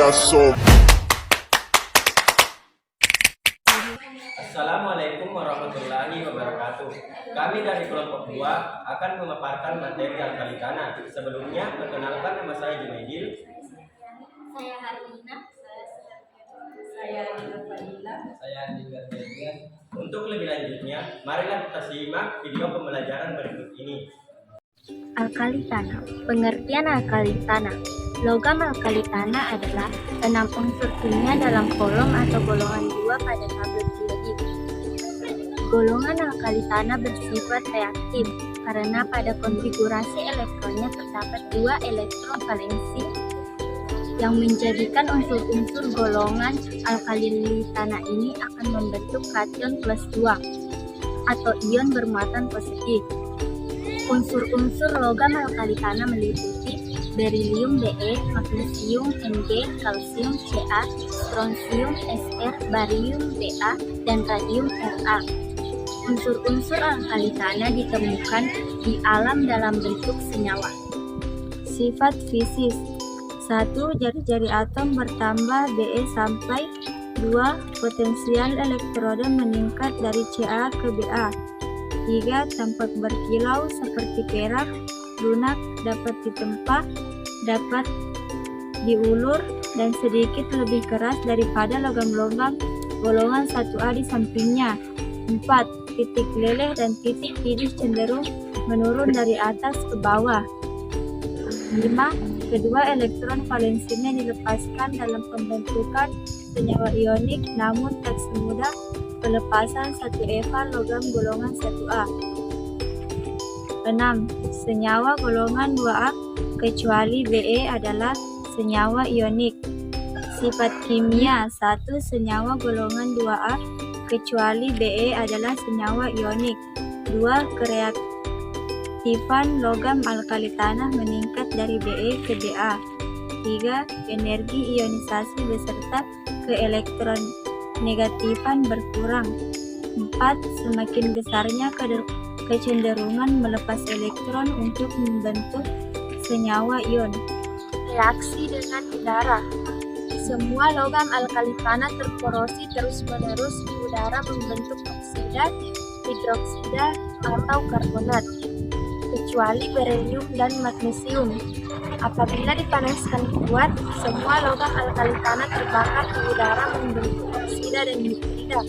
so. Assalamualaikum warahmatullahi wabarakatuh. Kami dari kelompok 2 akan memaparkan materi alkali tanah. Sebelumnya, perkenalkan nama saya Junaidil. Saya Harina. Saya Nina Fadila. Saya Andi Gardelia. Untuk lebih lanjutnya, marilah kita simak video pembelajaran berikut ini. Alkali tanah. Pengertian alkali tanah. Logam alkali tanah adalah 6 unsur kimia dalam kolom atau golongan 2 pada tabel periodik. Golongan alkali tanah bersifat reaktif karena pada konfigurasi elektronnya terdapat 2 elektron valensi yang menjadikan unsur-unsur golongan alkali tanah ini akan membentuk kation plus 2 atau ion bermuatan positif. Unsur-unsur logam alkali tanah meliputi berilium Be, magnesium Mg, kalsium Ca, strontium Sr, barium Ba, dan radium Ra. Unsur-unsur alkali tanah ditemukan di alam dalam bentuk senyawa. Sifat fisis: 1. Jari-jari atom bertambah Be sampai 2. Potensial elektroda meningkat dari Ca ke Ba. 3. Tampak berkilau seperti perak, lunak, dapat ditempa, dapat diulur, dan sedikit lebih keras daripada logam-logam golongan 1A di sampingnya. 4. Titik leleh dan titik titis cenderung menurun dari atas ke bawah. 5. Kedua elektron valensinya dilepaskan dalam pembentukan senyawa ionik, namun tak semudah pelepasan 1 eva logam golongan 1A. 6. Senyawa golongan 2A kecuali Be adalah senyawa ionik. Sifat kimia: 1. Senyawa golongan 2A kecuali Be adalah senyawa ionik. 2. Kereaktifan logam alkali tanah meningkat dari Be ke Ba. 3. Energi ionisasi beserta keelektronegatifan berkurang. 4. Semakin besarnya kecenderungan melepas elektron untuk membentuk senyawa ion. Reaksi dengan udara. Semua logam alkali tanah terkorosi terus-menerus di udara membentuk oksida, hidroksida, atau karbonat, kecuali berilium dan magnesium. Apabila dipanaskan kuat, semua logam alkali tanah terbakar di udara membentuk oksida dan hidrida.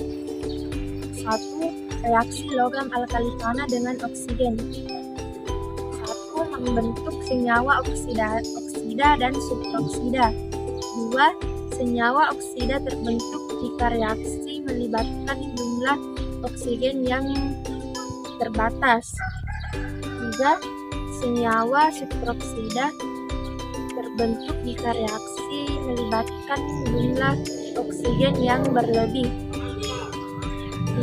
1. Reaksi logam alkali tanah dengan oksigen. 1. Membentuk senyawa oksida dan suboksida. 2. Senyawa oksida terbentuk jika reaksi melibatkan jumlah oksigen yang terbatas. 3. Senyawa suboksida terbentuk jika reaksi melibatkan jumlah oksigen yang berlebih.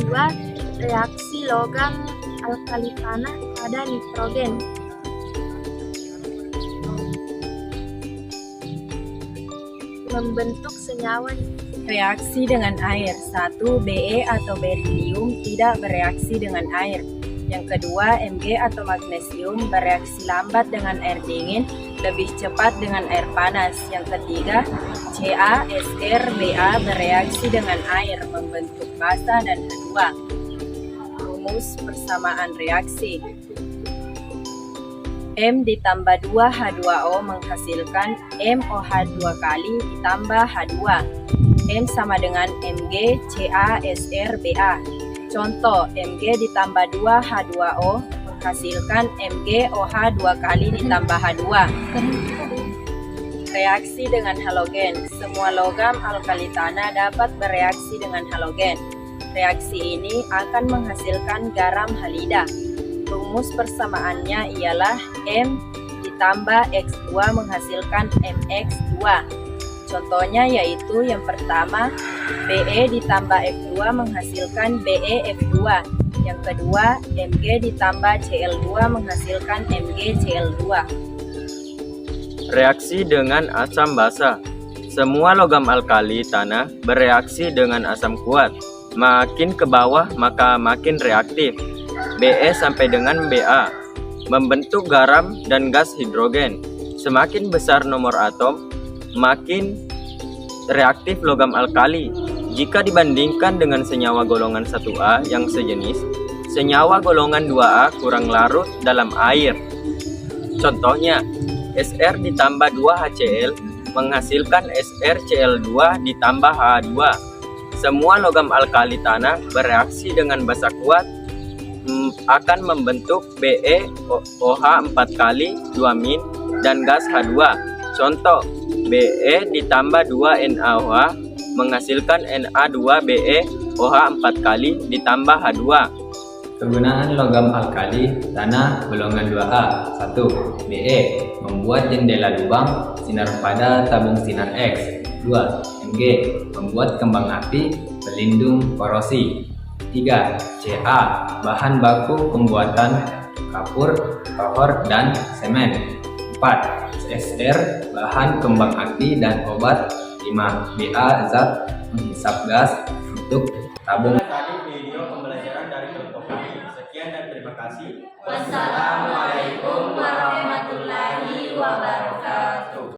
2. Reaksi logam alkali tanah pada nitrogen. Membentuk senyawa Reaksi dengan air. 1. Be atau berilium tidak bereaksi dengan air. Yang kedua, Mg atau magnesium bereaksi lambat dengan air dingin, lebih cepat dengan air panas. Yang ketiga, Ca, Sr, Ba bereaksi dengan air, membentuk basa dan H2. Rumus persamaan reaksi. M ditambah 2H2O menghasilkan MOH2 kali ditambah H2. M sama dengan Mg, Ca, Sr, Ba. Contoh, Mg ditambah 2H2O menghasilkan MgOH 2 kali ditambah H2. Reaksi dengan halogen. Semua logam alkali tanah dapat bereaksi dengan halogen. Reaksi ini akan menghasilkan garam halida. Rumus persamaannya ialah M ditambah X2 menghasilkan MX2. Contohnya yaitu yang pertama, Be ditambah F2 menghasilkan BeF2. Yang kedua, Mg ditambah Cl2 menghasilkan MgCl2. Reaksi dengan asam basa. Semua logam alkali tanah bereaksi dengan asam kuat. Makin ke bawah maka makin reaktif. Be sampai dengan Ba membentuk garam dan gas hidrogen. Semakin besar nomor atom, makin reaktif logam alkali. Jika dibandingkan dengan senyawa golongan 1A yang sejenis, senyawa golongan 2A kurang larut dalam air. Contohnya, Sr ditambah 2HCl menghasilkan SrCl2 ditambah H2. Semua logam alkali tanah bereaksi dengan basa kuat akan membentuk BeOH 4 kali 2- dan gas H2. Contoh, Be ditambah 2NaOH menghasilkan Na2BeOH 4 kali ditambah H2. Kegunaan logam alkali tanah golongan 2A. 1. Be membuat jendela lubang sinar pada tabung sinar X. 2. Mg membuat kembang api pelindung korosi. 3. Ca bahan baku pembuatan kapur, pohor, dan semen. 4. Sr bahan kembang api dan obat. 5. Ba zat menghisap gas untuk tabung. Tadi video pembelajaran dari kelompok kami. Sekian dan terima kasih. Wassalamualaikum